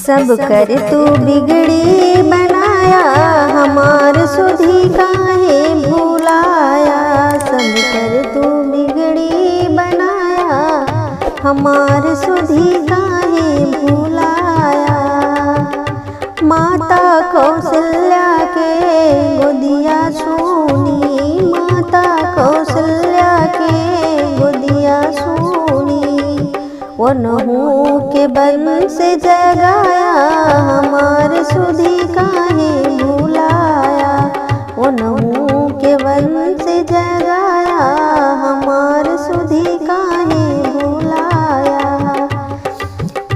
सब कर तू बिगड़ी बनाया, हमार सुधी काहे भूलाया। सब कर तू बिगड़ी बनाया, हमार सुधी काहे भूलाया। माता कौशल्या के गोदिया सोनी, माता कौशल्या के गोदिया सोनी। वनहु के बल से जगाया, हमार सुधी काहे भूलाया। वनहु के बल से जगाया, हमार सुधी काहे भूलाया।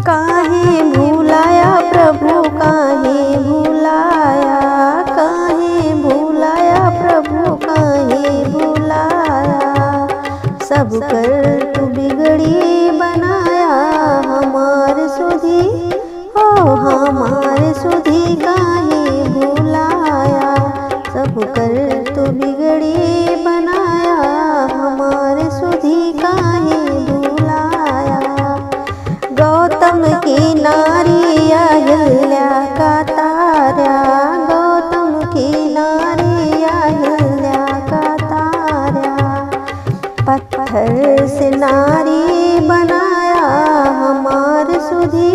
काहे भूलाया प्रभु काहे भूलाया, काहे भूलाया प्रभु काहे भूलाया। सब कर तू बिगड़ी बनाया, हमार सुधी हो हमार सुधी काहे भूलाया। सब कर तू बिगड़ी बनाया, हमार सुधी काहे भूलाया। गौतम की नारी अहिल्या का तारा, गौतम की नारी अहिल्या का तारा। पत्थर से नारी बनाया, हमार सुधी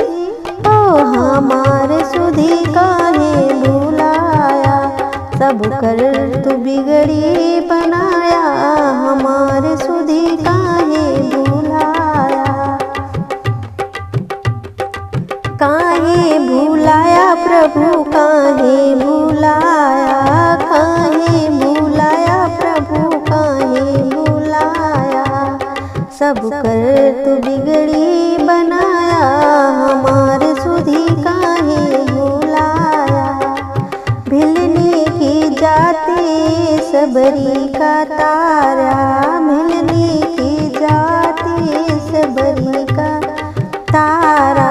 ओ हमार सुधी काहे भूलाया। सब कर तू बिगड़ी बनाया, हमार सुधी काहे भूलाया। काहे भूलाया प्रभु काहे भूलाया, काहे भूलाया प्रभु काहे भूलाया। सब कर तू बिगड़ी बनाया, हमार सुधी काहे भूलाया। भिलनी की जाति सबरी का तारा, भिलनी की जाति सबरी का तारा।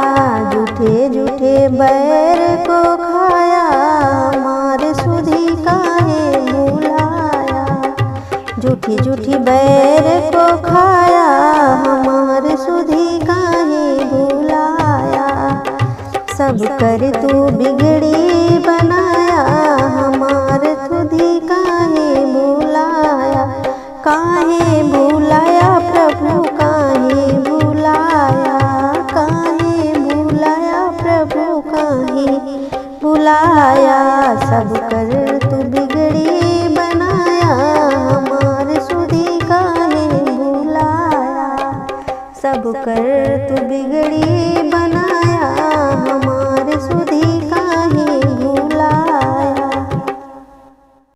झूठे झूठे बैर को खाया, हमार सुधी काहे भूलाया। झूठी झूठी बैर को खाया, हमार सुधी काहे भूलाया। सब कर तू बिगड़ी बनाया, हमार सुधी काहे भूलाया। काहे भूलाया प्रभु काहे भूलाया, काहे भूलाया प्रभु काहे भूलाया। सब कर